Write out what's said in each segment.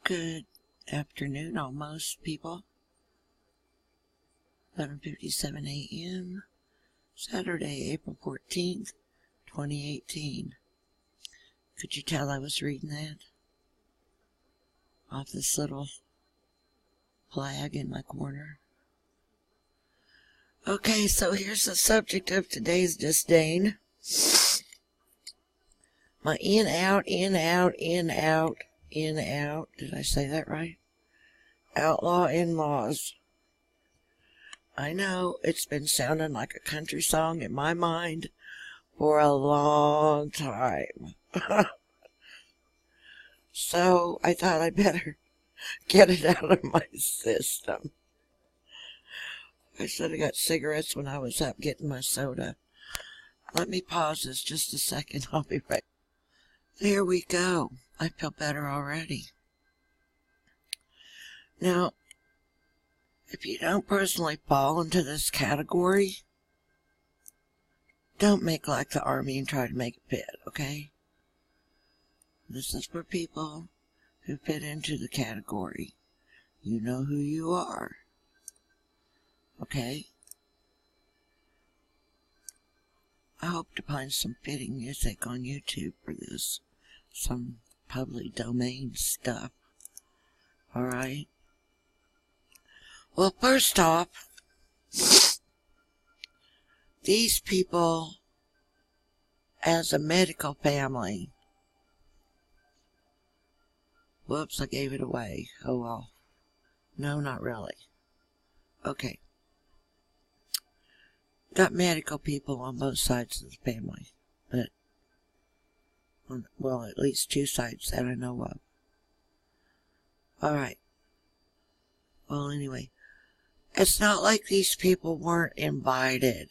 Good afternoon, almost, people. 11:57 a.m. Saturday, April 14th, 2018. Could you tell I was reading that off this little flag in my corner? Okay, so here's the subject of today's disdain. My in, out. Did I say that right? Outlaw In-laws. I know it's been sounding like a country song in my mind for a long time. So I thought I'd better get it out of my system. I should have got cigarettes when I was up getting my soda. Let me pause this just a second. I'll be right. There we go. I feel better already. Now, if you don't personally fall into this category, don't make like the army and try to make it fit, okay? This is for people who fit into the category. You know who you are, okay? I hope to find some fitting music on YouTube for this. Some public domain stuff. Alright? Well, first off, these people, as a medical family, whoops, I gave it away. Oh well. No, not really. Okay. Got medical people on both sides of the family, but, well, at least two sides that I know of. Alright. Well, anyway, it's not like these people weren't invited.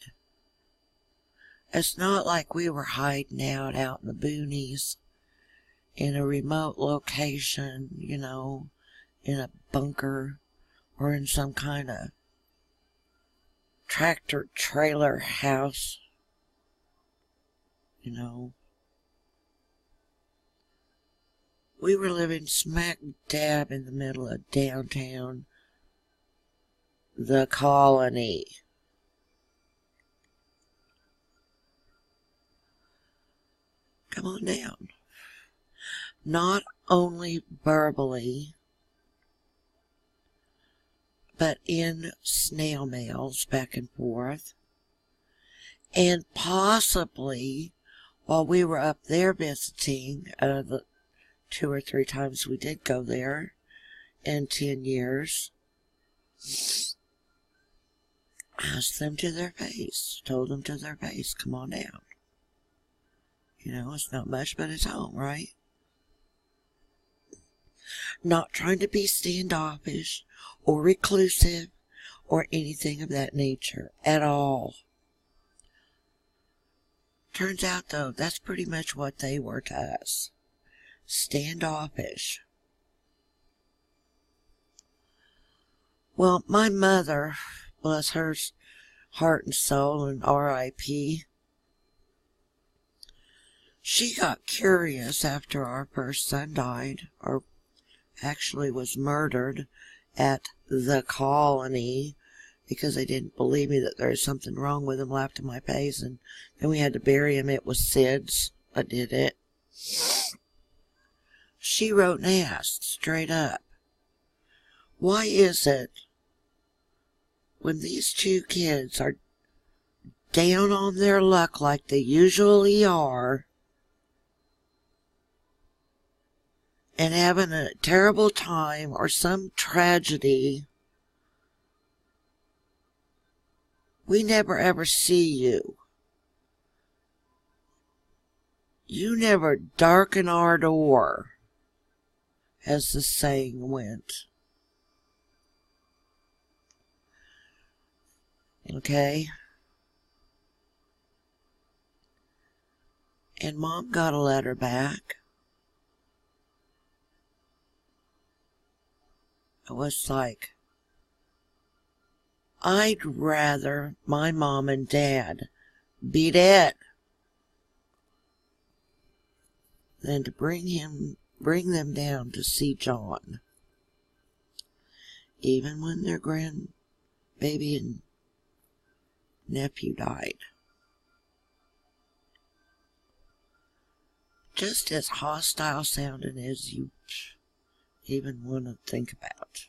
It's not like we were hiding out in the boonies in a remote location, you know, in a bunker or in some kind of tractor trailer house, you know. We were living smack dab in the middle of downtown, the colony. Come on down. Not only verbally, but in snail mails back and forth. And possibly, while we were up there visiting, the 2 or 3 times we did go there in 10 years, asked them to their face, told them to their face, come on down. You know, it's not much, but it's home, right? Not trying to be standoffish or reclusive or anything of that nature at all. Turns out, though, that's pretty much what they were to us. Standoffish. Well, my mother, bless her heart and soul, and R.I.P., she got curious after our first son died, or actually was murdered at the colony, because they didn't believe me that there was something wrong with him, laughed in my face, and then we had to bury him. It was SIDS that did it. She wrote and asked straight up, why is it when these 2 kids are down on their luck like they usually are, and having a terrible time or some tragedy, we never ever see you? You never darken our door, as the saying went. Okay? And Mom got a letter back. It was like, I'd rather my mom and dad be dead than to bring them down to see John. even when their grandbaby and nephew died. Just as hostile sounding as you even want to think about.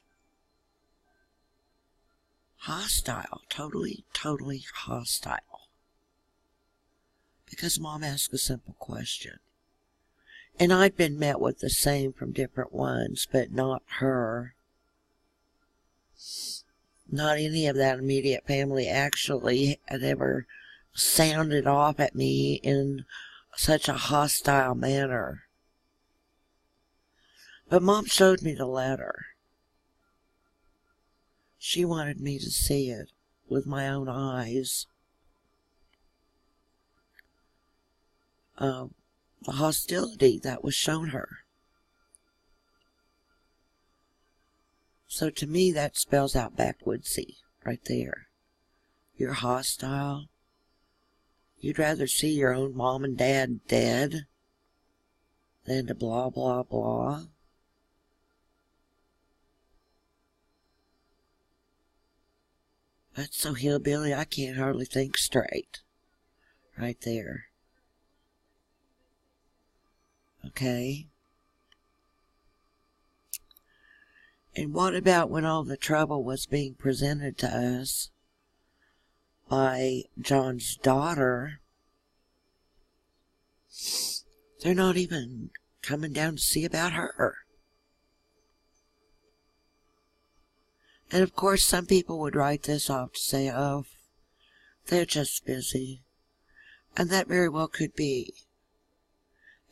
Hostile. Totally, totally hostile. Because Mom asked a simple question. And I'd been met with the same from different ones, but not her. Not any of that immediate family actually had ever sounded off at me in such a hostile manner. But Mom showed me the letter. She wanted me to see it with my own eyes. The hostility that was shown her. So to me that spells out backwoodsy right there. You're hostile. You'd rather see your own mom and dad dead than to blah, blah, blah. That's so hillbilly I can't hardly think straight. Right there. Okay. And what about when all the trouble was being presented to us by John's daughter? They're not even coming down to see about her. And of course some people would write this off to say, oh, they're just busy. And that very well could be.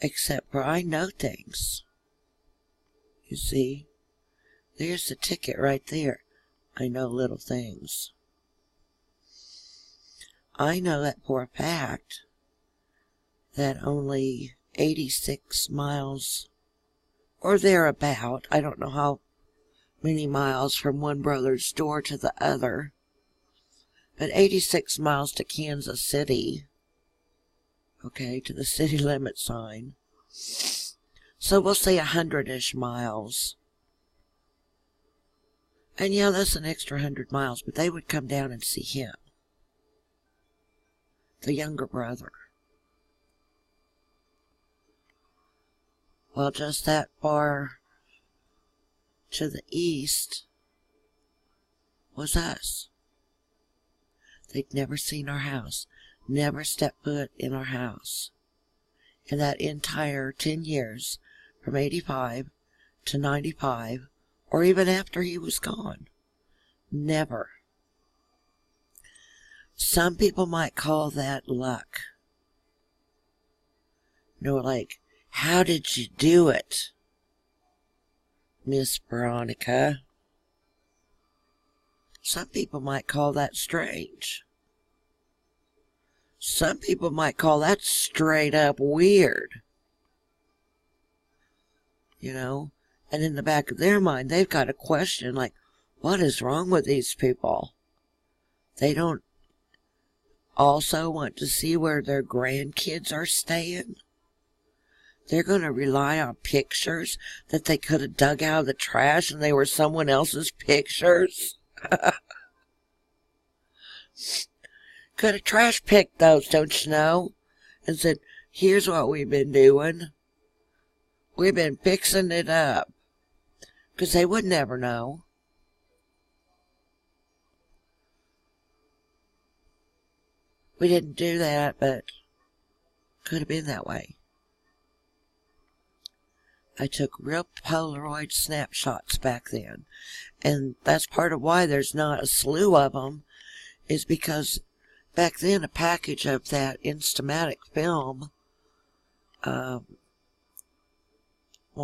Except for I know things. You see, there's the ticket right there. I know little things. I know that for a fact that only 86 miles or thereabout, I don't know how many miles from one brother's door to the other, but 86 miles to Kansas City, okay, to the city limit sign. So we'll say 100-ish miles. And yeah, that's an extra 100 miles, but they would come down and see him, the younger brother. Well, just that far to the east was us. They'd never seen our house, never stepped foot in our house. In that entire 10 years, from 85 to 95, or even after he was gone. Never. Some people might call that luck. You know, like, how did you do it, Miss Veronica? Some people might call that strange. Some people might call that straight up weird. You know? And in the back of their mind, they've got a question like, what is wrong with these people? They don't also want to see where their grandkids are staying. They're going to rely on pictures that they could have dug out of the trash and they were someone else's pictures. Could have trash picked those, don't you know? And said, here's what we've been doing. We've been fixing it up. Because they would never know. We didn't do that, but could have been that way. I took real Polaroid snapshots back then. And that's part of why there's not a slew of them, is because back then a package of that Instamatic film, well,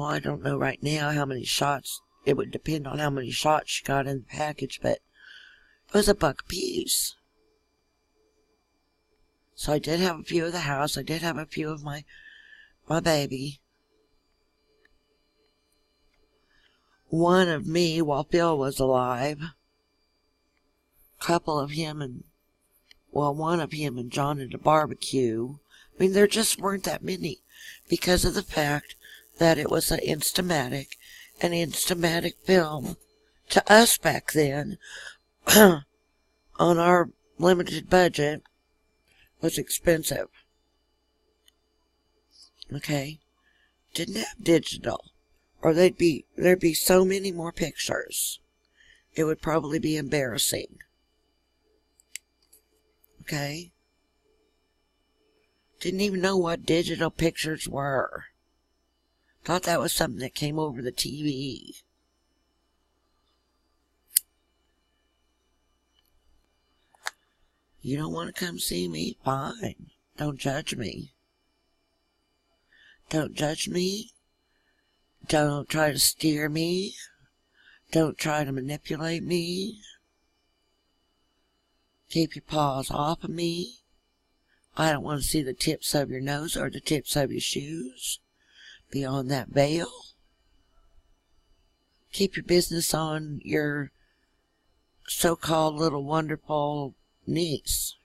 I don't know right now how many shots. It would depend on how many shots you got in the package, but it was $1 a piece. So I did have a few of the house. I did have a few of my baby. One of me while Phil was alive. Couple of him and, well, one of him and John at a barbecue. I mean, there just weren't that many because of the fact that it was an Instamatic film to us back then, on our limited budget, was expensive. Okay? Didn't have digital. Or there'd be so many more pictures. It would probably be embarrassing. Okay? Didn't even know what digital pictures were. Thought that was something that came over the TV. You don't want to come see me? Fine. Don't judge me. Don't judge me. Don't try to steer me. Don't try to manipulate me. Keep your paws off of me. I don't want to see the tips of your nose or the tips of your shoes beyond that veil. Keep your business on your so-called little wonderful niece.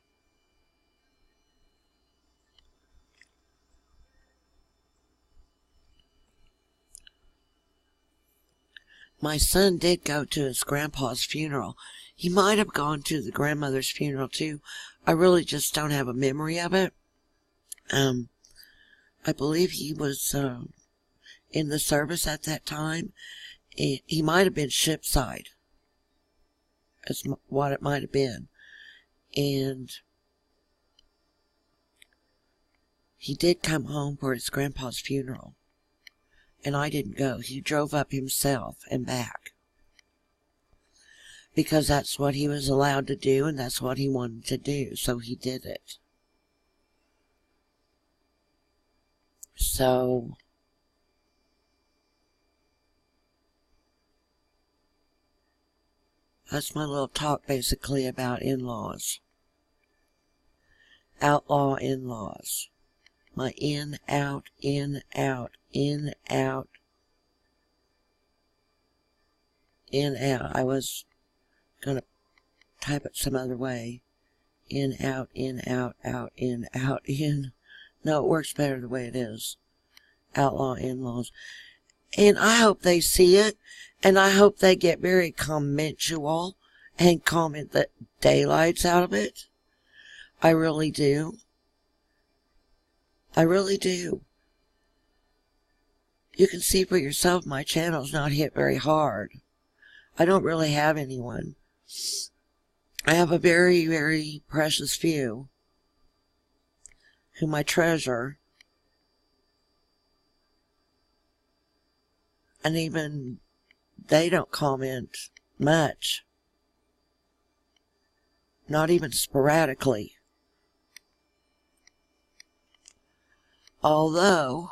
My son did go to his grandpa's funeral. He might have gone to the grandmother's funeral too. I really just don't have a memory of it. I believe he was in the service at that time. He might have been shipside. That's what it might have been. And he did come home for his grandpa's funeral. And I didn't go. He drove up himself and back. Because that's what he was allowed to do, and that's what he wanted to do. So he did it. So that's my little talk basically about in-laws. Outlaw in-laws. My in, out, in, out, in, out, in, out. I was going to type it some other way. In, out, out, in. No, it works better the way it is. Outlaw in-laws. And I hope they see it, and I hope they get very commentual and comment the daylights out of it. I really do. I really do. You can see for yourself my channel's not hit very hard. I don't really have anyone. I have a very, very precious few whom I treasure. And even they don't comment much. Not even sporadically. Although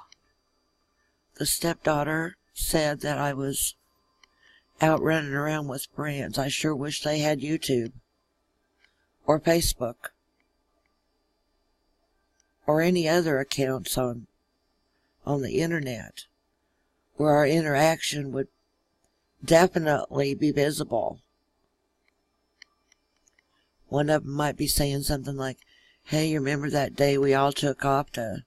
the stepdaughter said that I was out running around with friends. I sure wish they had YouTube or Facebook or any other accounts on the internet where our interaction would definitely be visible. One of them might be saying something like, hey, you remember that day we all took off to,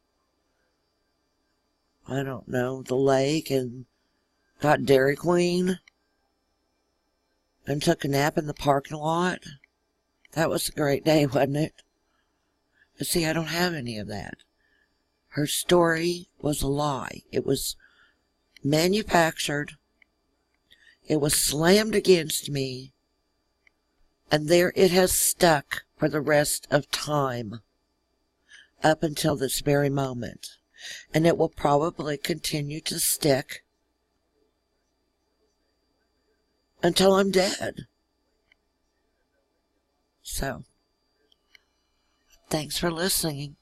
I don't know, the lake and got Dairy Queen and took a nap in the parking lot? That was a great day, wasn't it? But see, I don't have any of that. Her story was a lie. It was manufactured. It was slammed against me. And there it has stuck for the rest of time. Up until this very moment. And it will probably continue to stick until I'm dead. So, thanks for listening.